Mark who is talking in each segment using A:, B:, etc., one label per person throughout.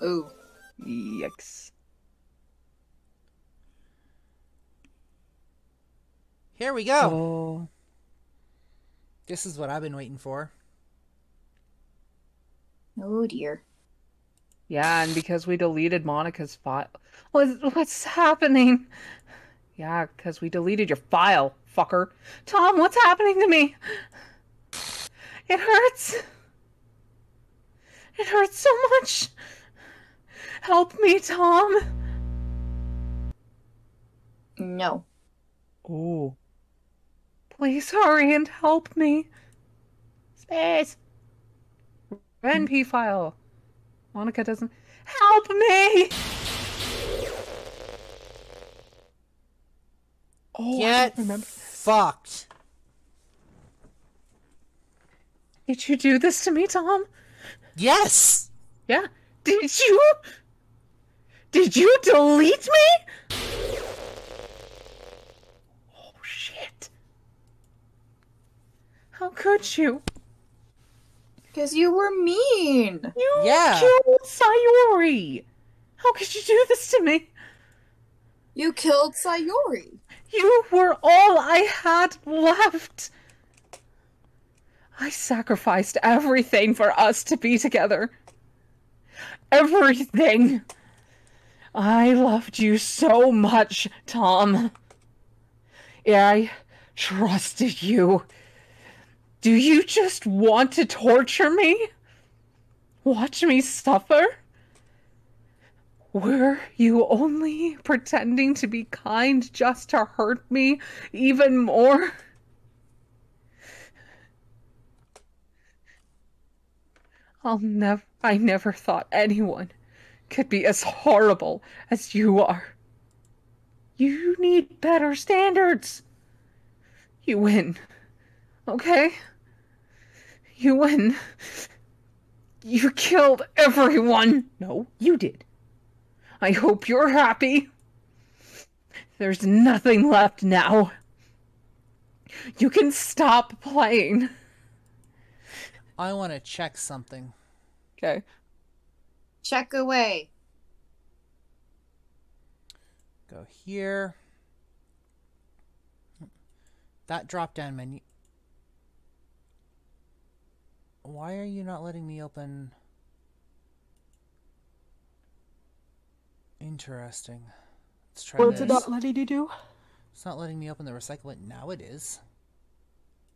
A: Ooh.
B: Yikes.
C: Here we go.
B: Oh.
C: This is what I've been waiting for.
A: Oh dear.
B: Yeah, and because we deleted Monica's file. What's happening? Yeah, because we deleted your file, fucker. Tom, what's happening to me? It hurts. It hurts so much. Help me, Tom.
A: No.
B: Oh. Please hurry and help me. Space. NP file. Monica doesn't. Help me! Oh,
C: Get
B: I don't remember.
C: fucked.
B: Did you do this to me, Tom?
C: Yes!
B: Yeah. Did you? Did you delete me? Oh, shit. How could you?
A: Because you were mean.
B: You
C: Yeah.
B: killed Sayori. How could you do this to me?
A: You killed Sayori.
B: You were all I had left. I sacrificed everything for us to be together. Everything. I loved you so much, Tom. I trusted you. Do you just want to torture me? Watch me suffer? Were you only pretending to be kind just to hurt me even more? I never thought anyone could be as horrible as you are. You need better standards. You win. Okay? You win. You killed everyone. No, you did. I hope you're happy. There's nothing left now. You can stop playing.
C: I want to check something.
B: Okay.
A: Check away.
C: Go here. That drop down menu. Why are you not letting me open? Interesting. Let's try
B: What's
C: this.
B: it not letting you do?
C: It's not letting me open the recycle it. Now it is.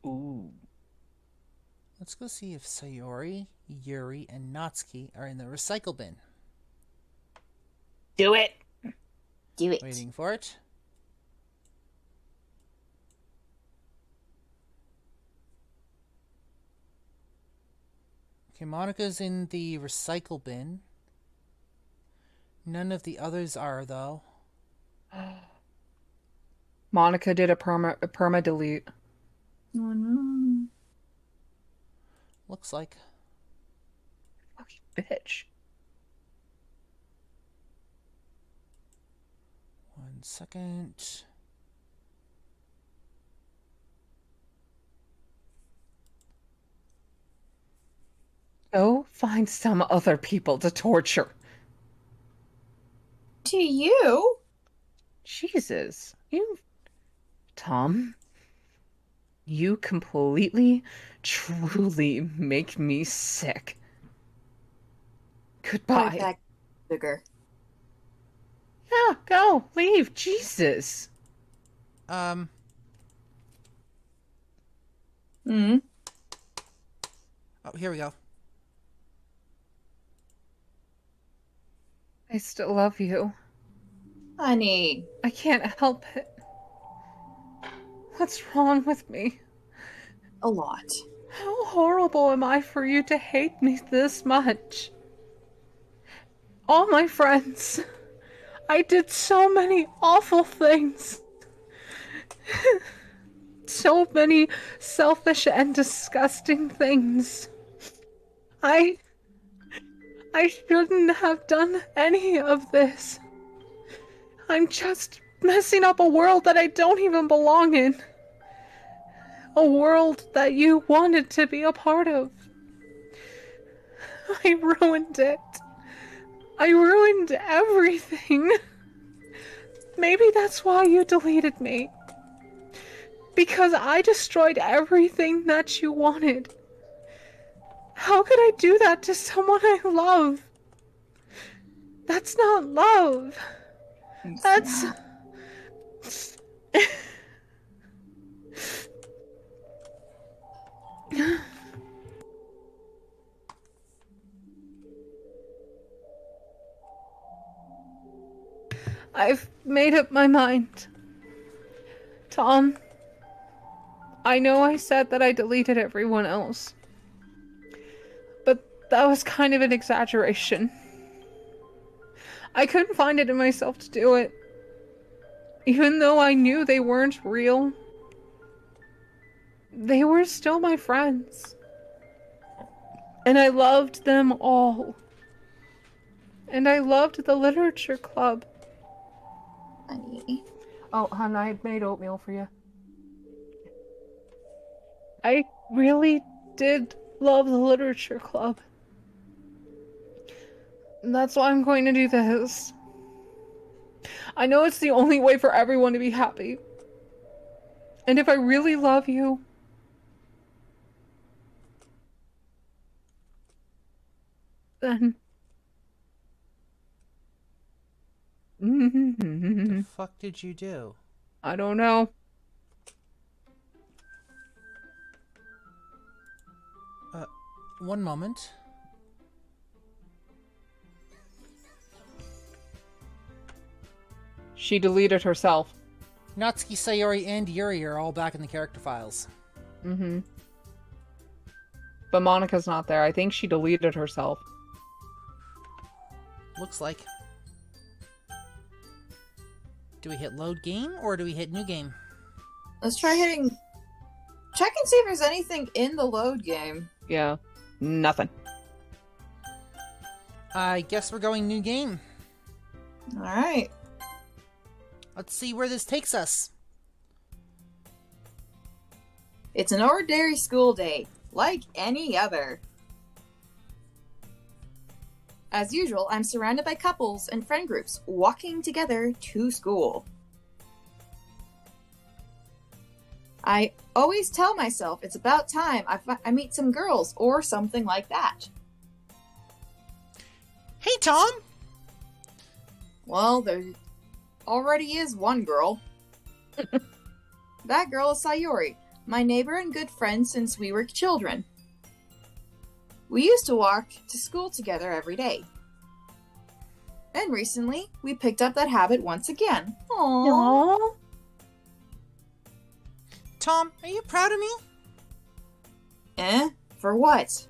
B: Ooh.
C: Let's go see if Sayori, Yuri, and Natsuki are in the recycle bin.
B: Do it.
A: Do it.
C: Waiting for it. Okay, Monica's in the recycle bin. None of the others are, though.
B: Monica did a perma delete.
A: Oh no.
C: Looks like.
B: Fucking bitch.
C: 1 second.
B: Go find some other people to torture.
A: To you?
B: Jesus. Tom, you completely, truly make me sick. Goodbye.
A: Back, sugar.
B: Yeah, go. Leave. Jesus.
A: Hmm.
C: Oh, here we go.
B: I still love you.
A: Honey.
B: I can't help it. What's wrong with me?
A: A lot.
B: How horrible am I for you to hate me this much? All my friends. I did so many awful things. So many selfish and disgusting things. I shouldn't have done any of this. I'm just messing up a world that I don't even belong in. A world that you wanted to be a part of. I ruined it. I ruined everything. Maybe that's why you deleted me. Because I destroyed everything that you wanted. How could I do that to someone I love? That's not love. That's... I've made up my mind. Tom, I know I said that I deleted everyone else, but that was kind of an exaggeration. I couldn't find it in myself to do it, even though I knew they weren't real. They were still my friends, and I loved them all. And I loved the literature club.
A: Honey.
B: Oh, hon, I made oatmeal for you. I really did love the literature club. And that's why I'm going to do this. I know it's the only way for everyone to be happy. And if I really love you, then...
C: The fuck did you do?
B: I don't know.
C: One moment.
B: She deleted herself.
C: Natsuki, Sayori, and Yuri are all back in the character files.
B: Mm-hmm. But Monika's not there. I think she deleted herself.
C: Looks like. Do we hit load game or do we hit new game?
A: Let's try hitting... Check and see if there's anything in the load game.
B: Yeah. Nothing.
C: I guess we're going new game.
A: Alright.
C: Let's see where this takes us.
A: It's an ordinary school day, like any other. As usual, I'm surrounded by couples and friend groups walking together to school. I always tell myself it's about time I meet some girls or something like that.
C: Hey, Tom!
A: Well, there already is one girl. That girl is Sayori, my neighbor and good friend since we were children. We used to walk to school together every day. And recently, we picked up that habit once again. Aww.
B: Aww.
C: Tom, are you proud of me?
A: For what?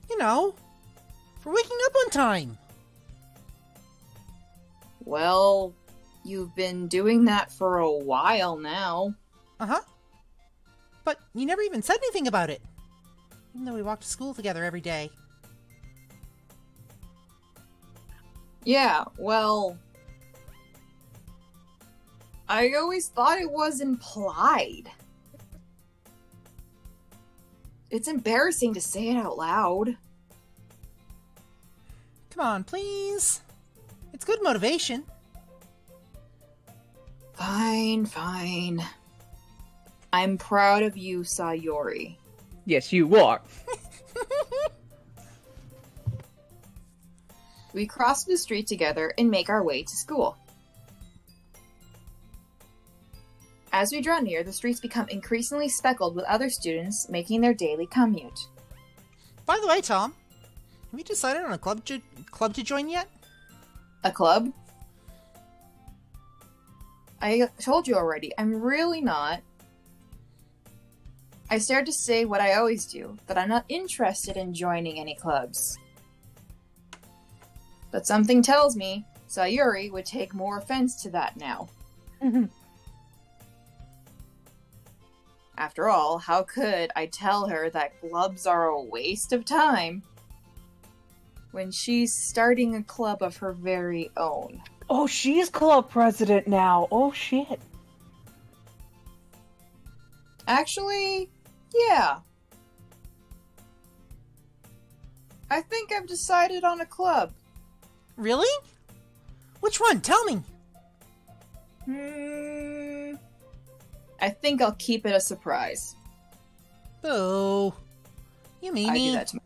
C: You know, for waking up on time.
A: Well, you've been doing that for a while now.
C: Uh-huh. But you never even said anything about it. Even though we walk to school together every day.
A: Yeah, well... I always thought it was implied. It's embarrassing to say it out loud.
C: Come on, please. It's good motivation.
A: Fine, fine. I'm proud of you, Sayori.
B: Yes, you are.
A: We cross the street together and make our way to school. As we draw near, the streets become increasingly speckled with other students making their daily commute.
C: By the way, Tom, have you decided on a club to join yet?
A: A club? I told you already, I'm really not. I started to say what I always do, that I'm not interested in joining any clubs. But something tells me Sayori would take more offense to that now. After all, how could I tell her that clubs are a waste of time when she's starting a club of her very own?
B: Oh, she's club president now. Oh, shit.
A: Actually, yeah. I think I've decided on a club.
C: Really? Which one? Tell me.
A: I think I'll keep it a surprise.
C: Boo. You
A: I do
C: meanie.
A: that to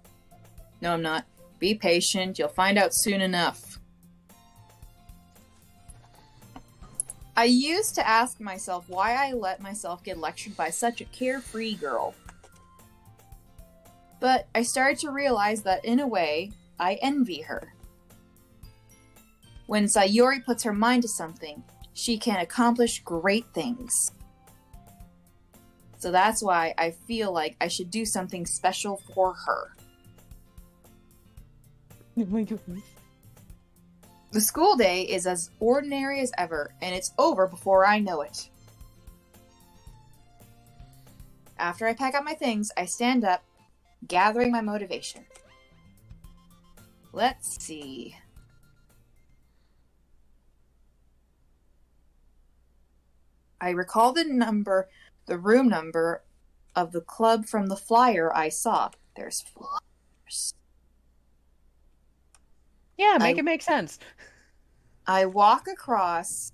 A: No, I'm not. Be patient. You'll find out soon enough. I used to ask myself why I let myself get lectured by such a carefree girl. But I started to realize that, in a way, I envy her. When Sayori puts her mind to something, she can accomplish great things. So that's why I feel like I should do something special for her.
B: Oh my goodness.
A: The school day is as ordinary as ever, and it's over before I know it. After I pack up my things, I stand up, gathering my motivation. Let's see. I recall the room number of the club from the flyer I saw. There's flyers.
B: Yeah, make it make sense.
A: I walk across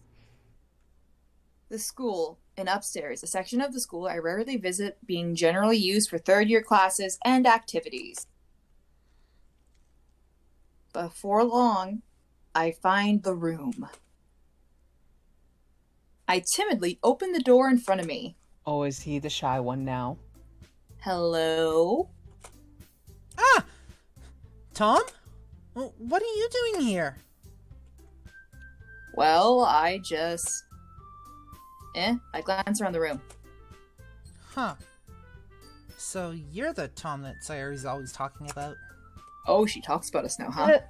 A: the school and upstairs, a section of the school I rarely visit, being generally used for third-year classes and activities. Before long, I find the room. I timidly open the door in front of me.
B: Oh, is he the shy one now?
A: Hello?
C: Ah! Tom? What are you doing here?
A: Well, I glance around the room.
C: Huh. So you're the Tom that Sayori's always talking about?
A: Oh, she talks about us now, huh?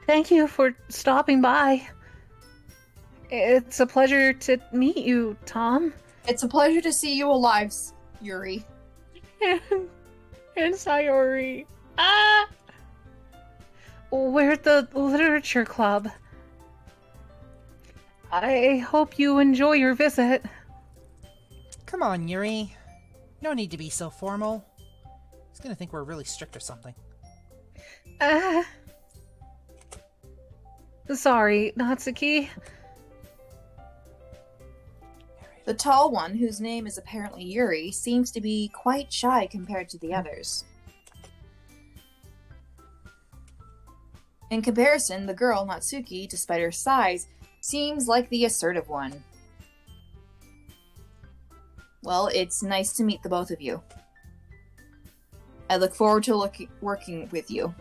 B: Thank you for stopping by. It's a pleasure to meet you, Tom.
A: It's a pleasure to see you alive, Yuri.
B: And Sayori. Ah! We're at the literature club. I hope you enjoy your visit.
C: Come on, Yuri. No need to be so formal. He's gonna think we're really strict or something.
B: Sorry, Natsuki.
A: The tall one, whose name is apparently Yuri, seems to be quite shy compared to the others. In comparison, the girl, Natsuki, despite her size, seems like the assertive one. Well, it's nice to meet the both of you. I look forward to working with you.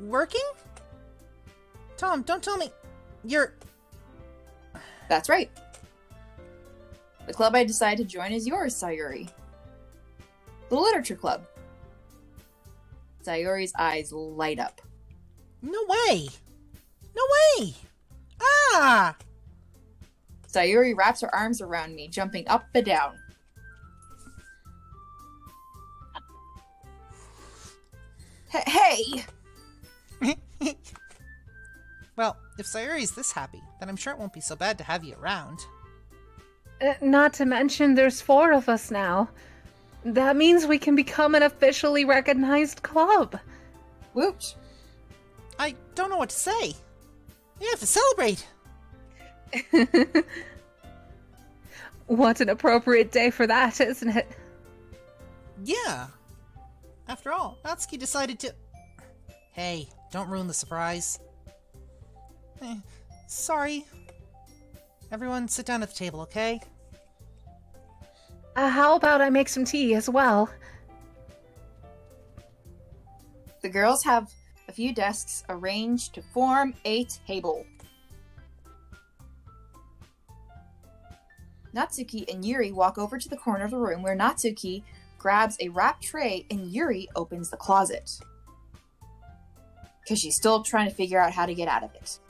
C: Working? Tom, don't tell me you're...
A: That's right. The club I decided to join is yours, Sayori. The Literature Club. Sayori's eyes light up.
C: No way! No way! Ah!
A: Sayori wraps her arms around me, jumping up and down. Hey!
C: Well, if Sayori's this happy, then I'm sure it won't be so bad to have you around.
B: Not to mention there's 4 of us now. That means we can become an officially recognized club.
A: Woot!
C: I don't know what to say. We have to celebrate.
B: What an appropriate day for that, isn't it?
C: Yeah. After all, Natsuki decided to... Hey, don't ruin the surprise. Sorry. Everyone sit down at the table, okay?
B: How about I make some tea as well?
A: The girls have a few desks arranged to form a table. Natsuki and Yuri walk over to the corner of the room where Natsuki grabs a wrapped tray and Yuri opens the closet. Because she's still trying to figure out how to get out of it.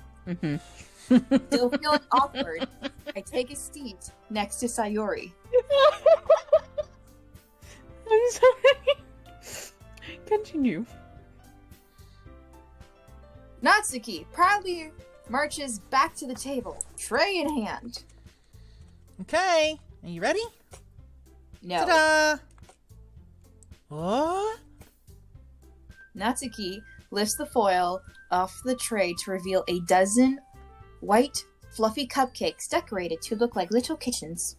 A: Still feeling awkward, I take a seat next to Sayori.
B: I'm sorry. Continue.
A: Natsuki proudly marches back to the table, tray in hand.
C: Okay, are you ready?
A: No.
C: Ta-da! What?
A: Natsuki lifts the foil off the tray to reveal a dozen white, fluffy cupcakes decorated to look like little kittens.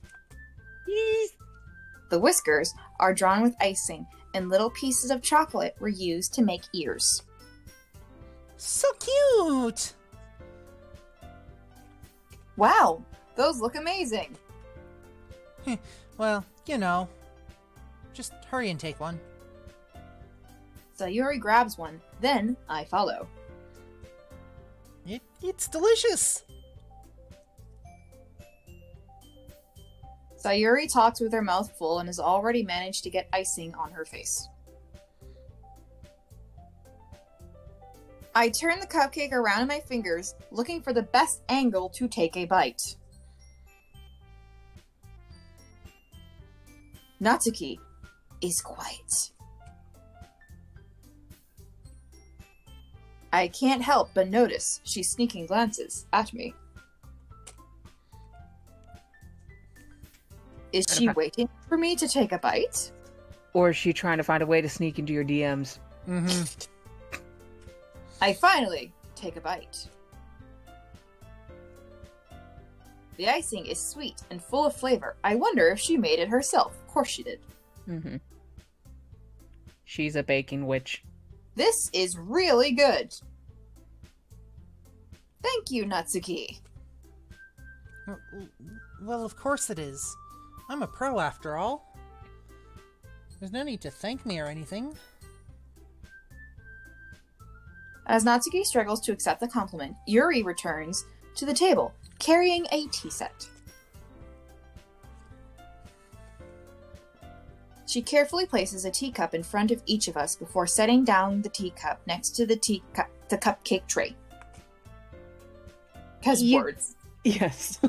A: The whiskers are drawn with icing, and little pieces of chocolate were used to make ears.
C: So cute!
A: Wow, those look amazing!
C: Well, you know. Just hurry and take one.
A: Sayuri grabs one, then I follow.
C: It's delicious!
A: Sayuri talks with her mouth full and has already managed to get icing on her face. I turn the cupcake around in my fingers, looking for the best angle to take a bite. Natsuki is quiet. I can't help but notice she's sneaking glances at me. Is she waiting for me to take a bite?
B: Or is she trying to find a way to sneak into your DMs?
C: Mm-hmm.
A: I finally take a bite. The icing is sweet and full of flavor. I wonder if she made it herself. Of course she did.
B: Mm-hmm. She's a baking witch.
A: This is really good. Thank you, Natsuki.
C: Well, of course it is. I'm a pro after all. There's no need to thank me or anything.
A: As Natsuki struggles to accept the compliment, Yuri returns to the table, carrying a tea set. She carefully places a teacup in front of each of us before setting down the teacup next to the cupcake tray. Because words.
B: Yes.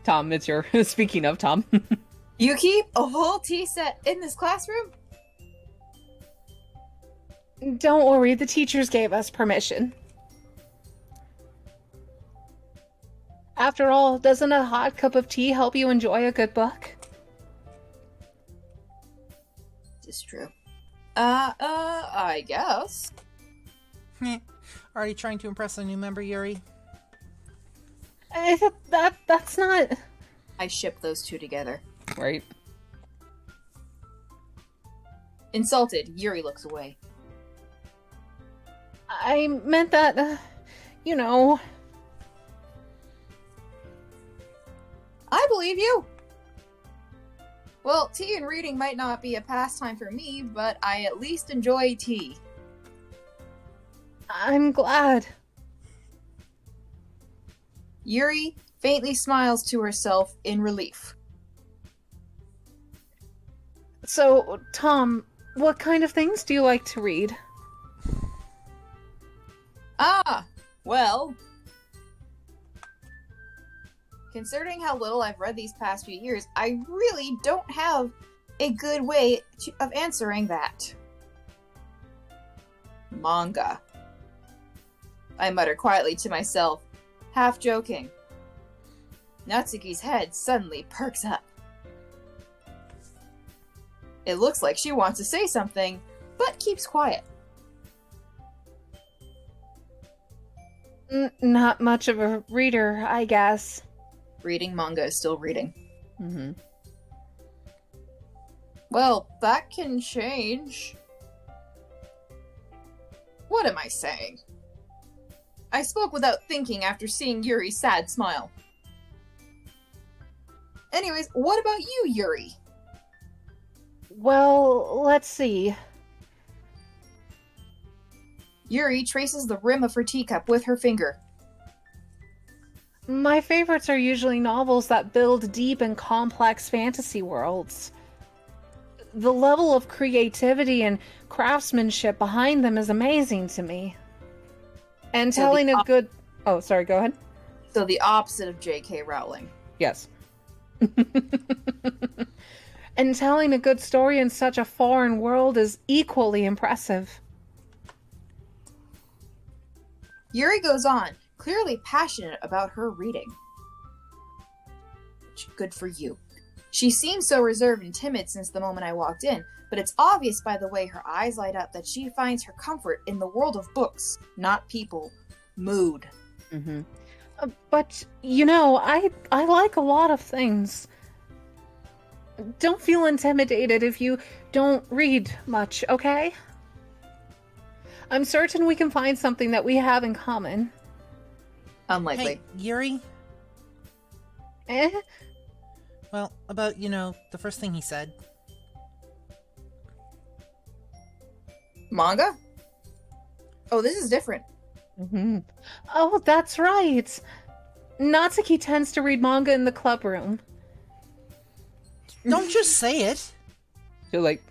B: Tom, it's your... Speaking of Tom.
A: You keep a whole tea set in this classroom?
D: Don't worry, the teachers gave us permission. After all, doesn't a hot cup of tea help you enjoy a good book?
A: It's true. I guess.
C: Already trying to impress a new member, Yuri?
D: That's not...
A: I ship those two together.
B: Right?
A: Insulted, Yuri looks away.
D: I meant that, you know...
A: I believe you! Well, tea and reading might not be a pastime for me, but I at least enjoy tea.
D: I'm glad.
A: Yuri faintly smiles to herself in relief.
D: So, Tom, what kind of things do you like to read?
A: Ah, well... Considering how little I've read these past few years, I really don't have a good way of answering that. Manga. I mutter quietly to myself, half joking. Natsuki's head suddenly perks up. It looks like she wants to say something, but keeps quiet.
D: Not much of a reader, I guess.
A: Reading manga is still reading.
B: Mm-hmm.
A: Well, that can change. What am I saying? I spoke without thinking after seeing Yuri's sad smile. Anyways, what about you, Yuri?
D: Well, let's see.
A: Yuri traces the rim of her teacup with her finger.
D: My favorites are usually novels that build deep and complex fantasy worlds. The level of creativity and craftsmanship behind them is amazing to me. And
A: So
D: telling
A: the
D: a good... Oh, sorry, go ahead.
A: So the opposite of J.K. Rowling.
B: Yes.
D: And telling a good story in such a foreign world is equally impressive.
A: Yuri goes on, clearly passionate about her reading. Good for you. She seemed so reserved and timid since the moment I walked in, but it's obvious by the way her eyes light up that she finds her comfort in the world of books, not people. Mood.
B: Mm-hmm.
D: But, you know, I like a lot of things. Don't feel intimidated if you don't read much, okay? I'm certain we can find something that we have in common.
A: Unlikely.
C: Hey, Yuri?
D: Eh?
C: Well, about, the first thing he said.
A: Manga? Oh, this is different.
B: Mm-hmm.
D: Oh, that's right. Natsuki tends to read manga in the club room.
C: Don't just say it!
B: So, like,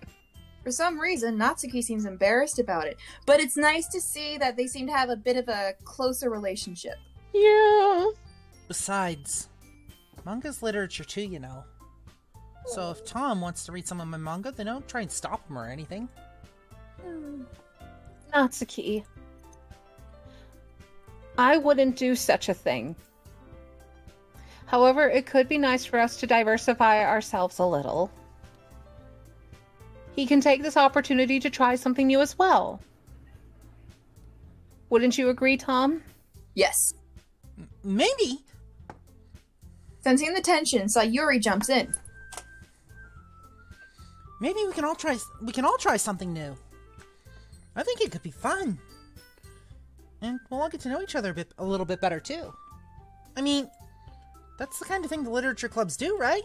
A: For some reason, Natsuki seems embarrassed about it, but it's nice to see that they seem to have a bit of a closer relationship.
D: Yeah.
C: Besides, manga's literature too, you know. So if Tom wants to read some of my manga, then don't try and stop him or anything.
D: Natsuki. I wouldn't do such a thing. However, it could be nice for us to diversify ourselves a little. He can take this opportunity to try something new as well. Wouldn't you agree, Tom?
A: Yes.
C: Maybe!
A: Sensing the tension, Sayuri jumps in.
C: Maybe we can all try something new. I think it could be fun. And we'll all get to know each other a little bit better too. I mean, that's the kind of thing the literature clubs do, right?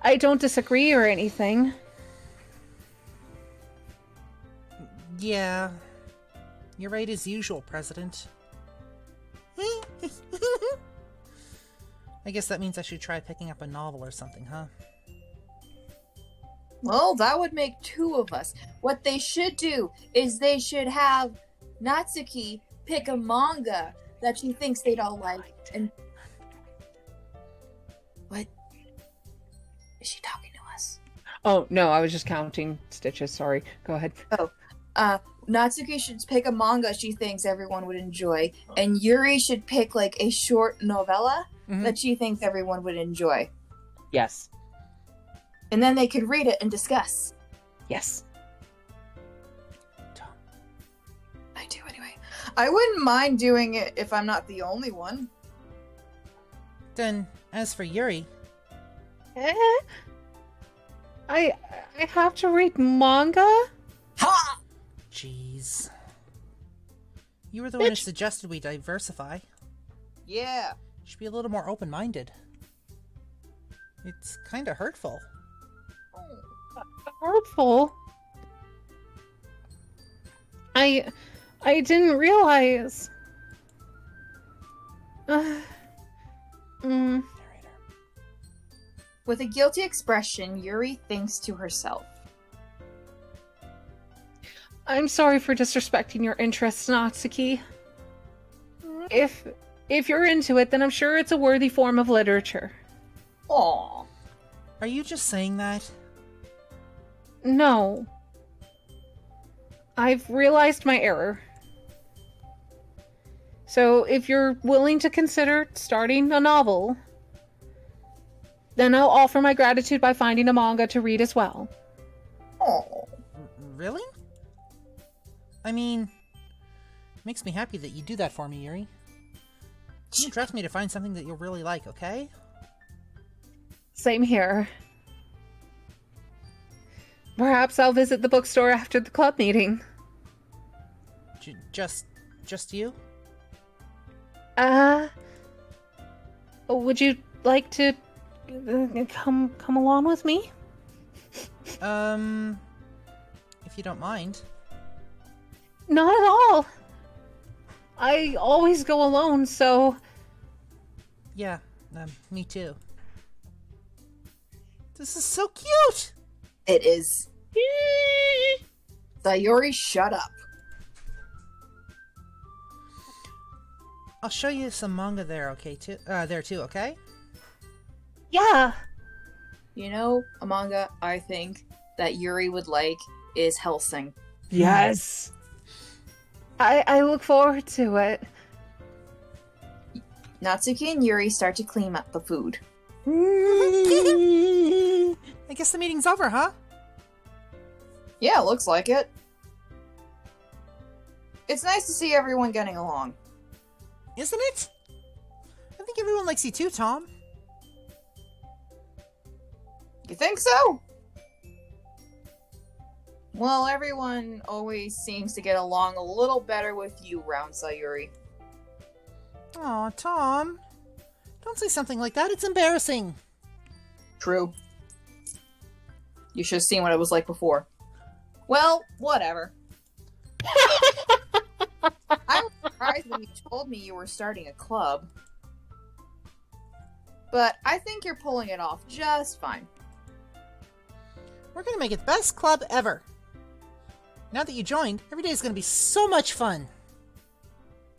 D: I don't disagree or anything.
C: Yeah. You're right as usual, President. I guess that means I should try picking up a novel or something, huh?
A: Well, that would make two of us. What they should do is they should have Natsuki pick a manga that she thinks they'd all like. And what? Is she talking to us?
B: oh, no, I was just counting stitches. Sorry. Go ahead.
A: Natsuki should pick a manga she thinks everyone would enjoy, and Yuri should pick like a short novella that she thinks everyone would enjoy.
B: Yes.
A: And then they could read it and discuss.
B: Yes.
A: I do anyway. I wouldn't mind doing it if I'm not the only one.
C: Then, as for Yuri,
D: I have to read manga?
A: Ha!
C: jeez. You were the one who suggested we diversify.
A: Yeah.
C: You should be a little more open-minded. It's kinda hurtful.
D: Hurtful? I didn't realize.
C: Narrator.
A: With a guilty expression, Yuri thinks to herself.
D: I'm sorry for disrespecting your interests, Natsuki. If you're into it, then I'm sure it's a worthy form of literature.
A: Aww.
C: Are you just saying that?
D: No. I've realized my error. So if you're willing to consider starting a novel, then I'll offer my gratitude by finding a manga to read as well.
A: Aww.
C: Really? I mean, it makes me happy that you do that for me, Yuri. You trust me to find something that you'll really like, okay?
D: Same here. Perhaps I'll visit the bookstore after the club meeting.
C: Just you?
D: Would you like to come along with me?
C: If you don't mind.
D: Not at all. I always go alone, so...
C: Yeah, me too. This is so cute!
A: It is. Sayuri, shut up.
C: I'll show you some manga there, there too, okay?
D: Yeah.
A: You know, a manga I think that Yuri would like is Hellsing.
B: Yes.
D: I look forward to it.
A: Natsuki and Yuri start to clean up the food.
C: I guess the meeting's over, huh?
A: Yeah, looks like it. It's nice to see everyone getting along.
C: Isn't it? I think everyone likes you too, Tom.
A: You think so? Well, everyone always seems to get along a little better with you round Sayuri.
C: Aw, Tom. Don't say something like that, it's embarrassing.
A: True. You should have seen what it was like before. Well, whatever. I was surprised when you told me you were starting a club. But I think you're pulling it off just fine.
C: We're gonna make it the best club ever. Now that you joined, every day is gonna be so much fun.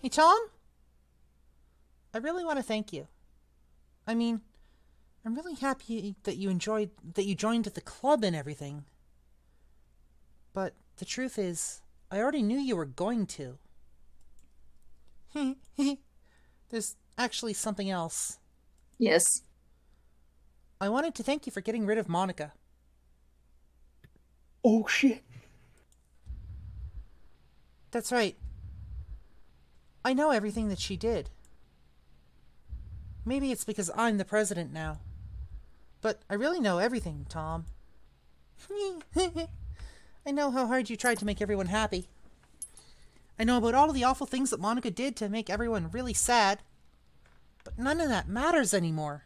C: Hey, Tom? I really want to thank you. I mean, I'm really happy that you joined the club and everything. But the truth is, I already knew you were going to. There's actually something else.
A: Yes.
C: I wanted to thank you for getting rid of Monica.
B: Oh shit.
C: That's right. I know everything that she did. Maybe it's because I'm the president now. But I really know everything, Tom. I know how hard you tried to make everyone happy. I know about all of the awful things that Monica did to make everyone really sad. But none of that matters anymore.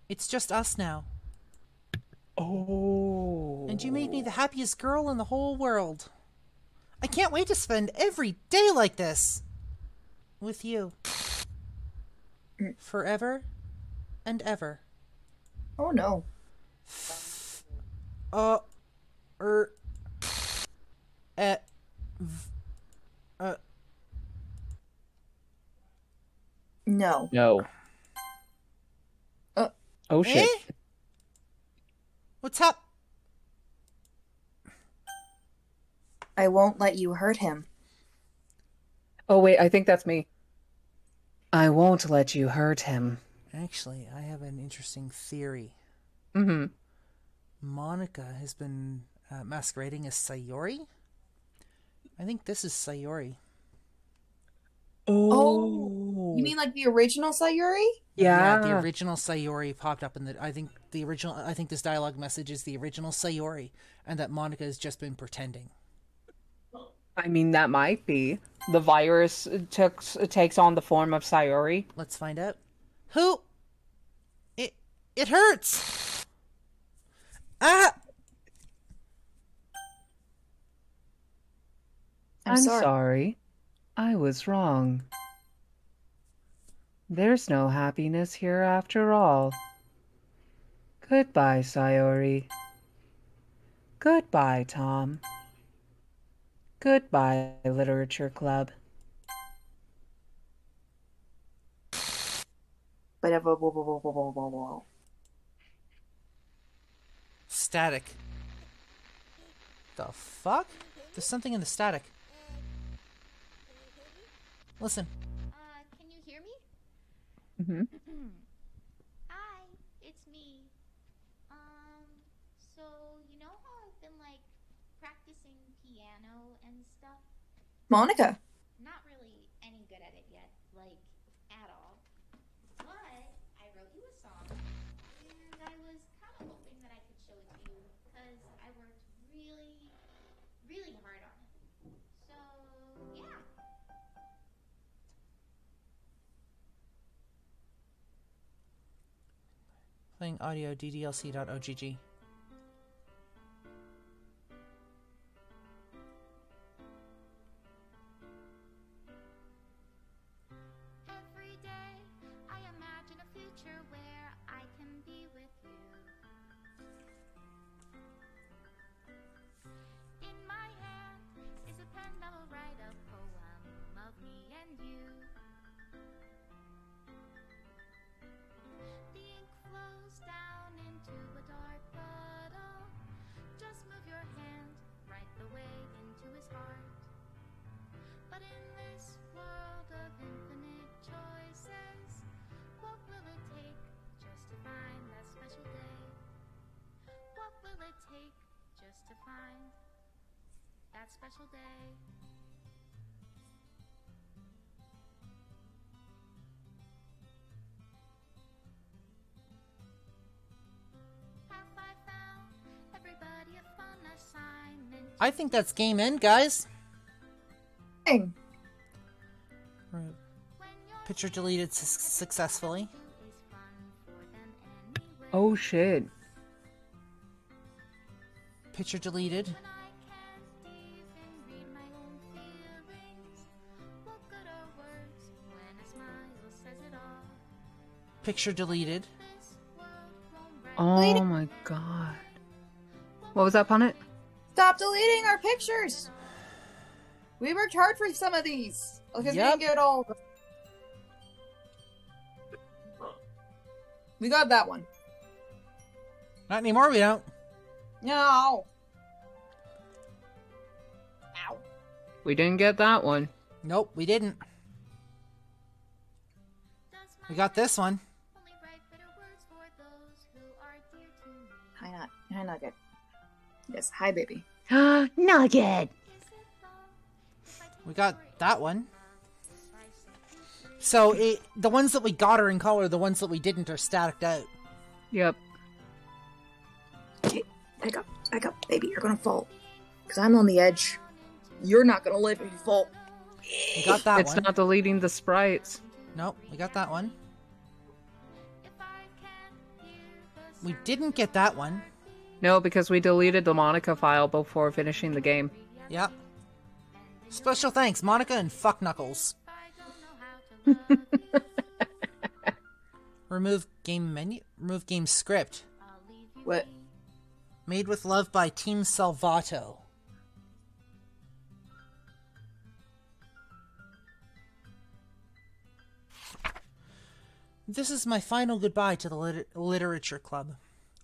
C: It's just us now.
B: Oh.
C: And you made me the happiest girl in the whole world. I can't wait to spend every day like this. With you. Forever and ever.
A: Oh no. No.
B: No. Oh shit.
C: Eh? What's up?
A: I won't let you hurt him.
B: Oh wait, I think that's me. I won't let you hurt him.
C: Actually, I have an interesting theory.
B: Mm-hmm.
C: Monica has been masquerading as Sayori. I think this is Sayori.
A: Oh. You mean like the original Sayuri?
B: Yeah.
C: The original Sayori popped up in the. I think this dialogue message is the original Sayori, and that Monica has just been pretending.
B: I mean, that might be. The virus takes on the form of Sayori.
C: Let's find out. Who? It hurts. Ah!
A: I'm
B: sorry. I was wrong. There's no happiness here after all. Goodbye, Sayori. Goodbye, Tom. Goodbye, Literature Club.
C: Static. The fuck? There's something in the static. Listen.
E: Can you hear me?
B: Mm-hmm.
E: Hi, it's me. So you know how I've been like practicing piano and stuff?
A: Monica.
E: Not really any good at it yet, like at all. But I wrote you a song, and I was kind of hoping that I could show it to you because I worked really, really hard on it. So yeah.
C: Playing audio ddlc.ogg.
E: Every day I imagine a future where I can be with you. In my hand is a pen that will write a poem of me and you. The ink flows down into a dark book. to find that special day. Have I found everybody a fun assignment?
C: I think that's game end, guys.
A: Dang.
C: Right. Picture deleted successfully.
B: Oh shit.
C: Picture deleted. Picture deleted.
B: Oh my god. What was that, Punit?
A: Stop deleting our pictures! We worked hard for some of these. Because we
C: Yep.
A: didn't get all of them. We got that one.
C: Not anymore, we don't.
A: No. Ow.
B: We didn't get that one.
C: Nope, we didn't. We got this one.
A: Hi, Nugget. Yes, hi, baby.
D: Nugget!
C: We got that one. So the ones that we got are in color. The ones that we didn't are stacked out.
B: Yep.
A: Okay, back up, baby. You're gonna fall. Because I'm on the edge. You're not gonna live if you fall.
C: We got that
B: It's
C: one.
B: not deleting the sprites.
C: Nope, we got that one. We didn't get that one.
B: No, because we deleted the Monica file before finishing the game.
C: Yep. Special thanks, Monica and Fuck Knuckles. Remove game menu. Remove game script.
A: What?
C: Made with love by Team Salvato. This is my final goodbye to the Literature Club.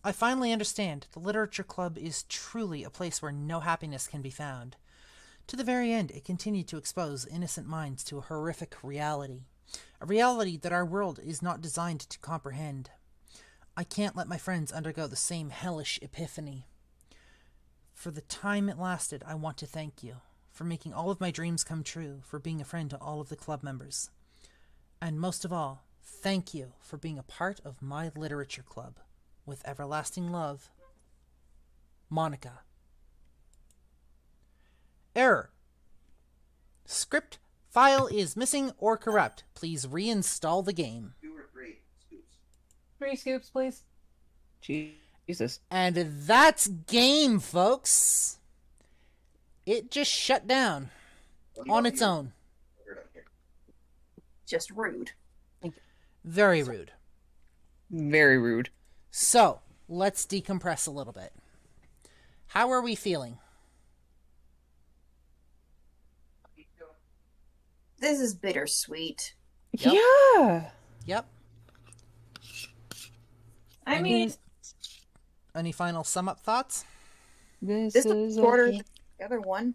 C: I finally understand the Literature Club is truly a place where no happiness can be found. To the very end, it continued to expose innocent minds to a horrific reality. A reality that our world is not designed to comprehend. I can't let my friends undergo the same hellish epiphany. For the time it lasted, I want to thank you for making all of my dreams come true, for being a friend to all of the club members. And most of all, thank you for being a part of my literature club. With everlasting love, Monica. Error. Script file is missing or corrupt. Please reinstall the game.
F: 2 or 3 scoops.
B: 3 scoops, please. Jesus.
C: And that's game, folks. It just shut down on its own.
A: Just rude.
C: Very rude.
B: Very rude.
C: So, let's decompress a little bit. How are we feeling?
A: This is bittersweet.
C: Yep.
B: Yeah.
C: Yep.
A: I mean,
C: Any final sum up thoughts?
B: This
A: this
B: is
A: is shorter
B: okay.
A: than the other one.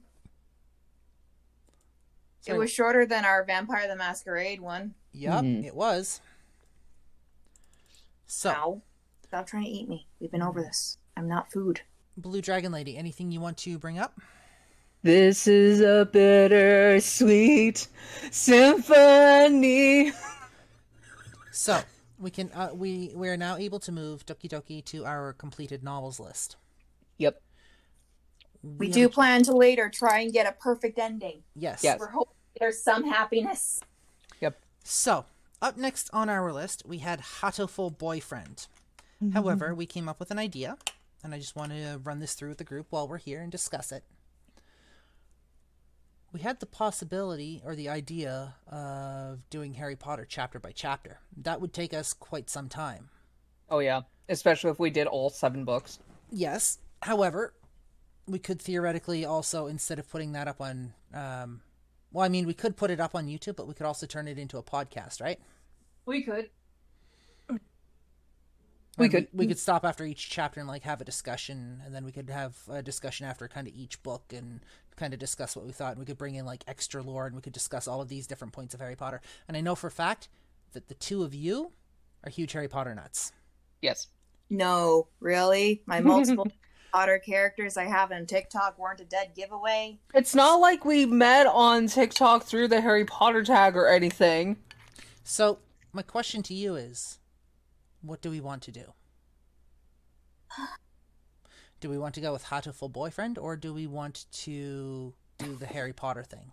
C: Sorry.
A: It was shorter than our Vampire the Masquerade one.
C: Yep,
B: Mhm.
C: it was. So,
A: Ow. Stop trying to eat me. We've been over this. I'm not food.
C: Blue Dragon Lady, anything you want to bring up?
B: This is a bittersweet symphony.
C: So, we can we are now able to move Doki Doki to our completed novels list.
B: Yep.
A: We
C: have
A: do
C: a-
A: plan to later try and get a perfect ending.
C: Yes.
B: Yes.
A: We're hoping there's some happiness.
B: Yep.
C: So, up next on our list, we had Hatoful Boyfriend. However, we came up with an idea, and I just want to run this through with the group while we're here and discuss it. We had the possibility or the idea of doing Harry Potter chapter by chapter. That would take us quite some time.
B: Oh yeah. Especially if we did all 7 books.
C: Yes. However, we could theoretically also, instead of putting that up on, well, I mean, we could put it up on YouTube, but we could also turn it into a podcast, right?
B: We could.
C: And
B: could.
C: we could stop after each chapter and like have a discussion, and then we could have a discussion after kind of each book and kind of discuss what we thought. And we could bring in like extra lore, and we could discuss all of these different points of Harry Potter. And I know for a fact that the two of you are huge Harry Potter nuts.
B: Yes.
A: No, really? My multiple Potter characters I have on TikTok weren't a dead giveaway.
B: It's not like we met on TikTok through the Harry Potter tag or anything.
C: So, my question to you is, what do we want to do? Do we want to go with Hatoful Boyfriend, or do we want to do the Harry Potter thing?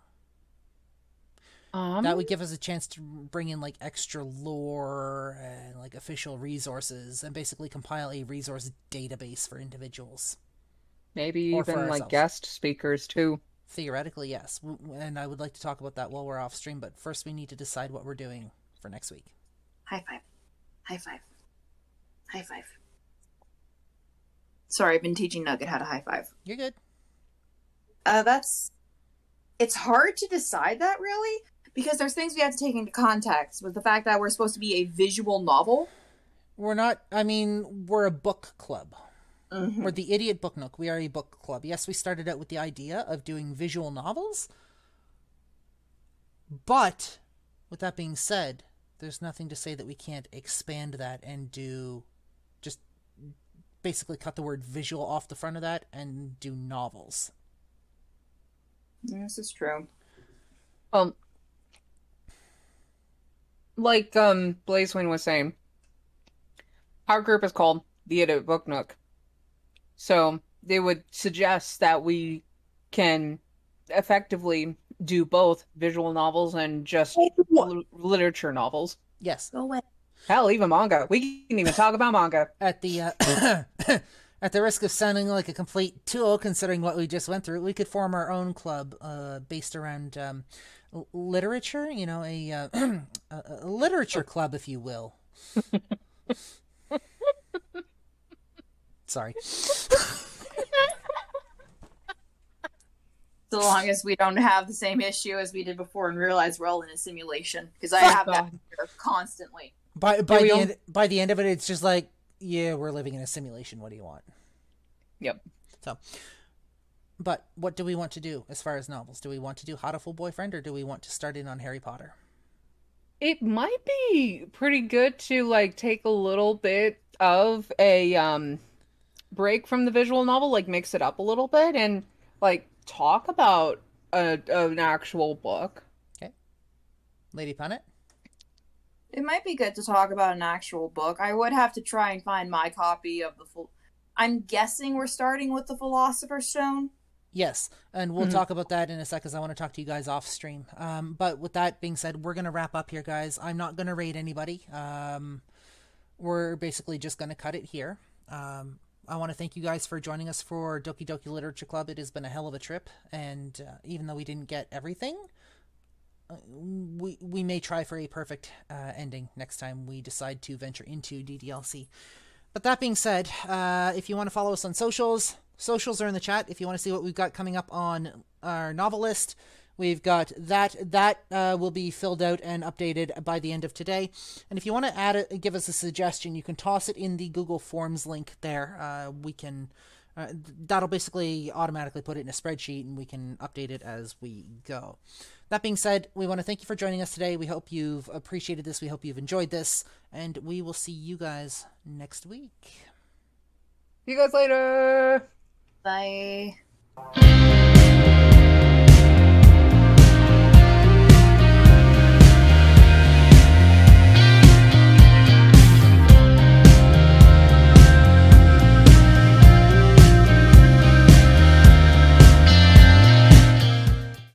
C: That would give us a chance to bring in, like, extra lore and, like, official resources, and basically compile a resource database for individuals.
B: Maybe
C: Or for
B: even, like,
C: ourselves.
B: guest speakers, too.
C: Theoretically, yes. And I would like to talk about that while we're off stream, but first we need to decide what we're doing for next week.
A: High five. High five. High five. Sorry, I've been teaching Nugget how to high five.
C: You're good.
A: It's hard to decide that, really, because there's things we have to take into context with the fact that we're supposed to be a visual novel.
C: We're not, I mean, we're a book club.
A: Mm-hmm.
C: We're the Idiot Book Nook. We are a book club. Yes, we started out with the idea of doing visual novels, but with that being said, there's nothing to say that we can't expand that and do, just basically cut the word visual off the front of that and do novels.
A: This is true.
B: Like Blazewing was saying, our group is called the Idiot Book Nook. So they would suggest that we can effectively do both visual novels and just literature novels.
C: Yes.
A: Go away.
B: Hell, even manga. We can even talk about manga.
C: At the at the risk of sounding like a complete tool, considering what we just went through, we could form our own club based around literature. You know, a literature club, if you will. Sorry.
A: So long as we don't have the same issue as we did before and realize we're all in a simulation, because I have that fear constantly.
C: By the end of it, it's just like, yeah, we're living in a simulation. What do you want?
B: Yep.
C: So, but what do we want to do as far as novels? Do we want to do Hatoful Boyfriend, or do we want to start in on Harry Potter?
B: It might be pretty good to like take a little bit of a break from the visual novel, like mix it up a little bit and like talk about an actual book.
C: Okay. Lady Punnet?
A: It might be good to talk about an actual book. I would have to try and find my copy of the full... I'm guessing we're starting with the Philosopher's Stone.
C: Yes, and we'll talk about that in a sec, because I want to talk to you guys off stream. But with that being said, we're going to wrap up here, guys. I'm not going to raid anybody. We're basically just going to cut it here. I want to thank you guys for joining us for Doki Doki Literature Club. It has been a hell of a trip, and even though we didn't get everything, we may try for a perfect ending next time we decide to venture into DDLC. But that being said, if you want to follow us on socials are in the chat. If you want to see what we've got coming up on our novel list, we've got that will be filled out and updated by the end of today. And if you want to give us a suggestion, you can toss it in the Google Forms link there. We can that'll basically automatically put it in a spreadsheet, and we can update it as we go. That being said, we want to thank you for joining us today. We hope you've appreciated this. We hope you've enjoyed this, and we will see you guys next week.
B: See you guys later.
A: Bye.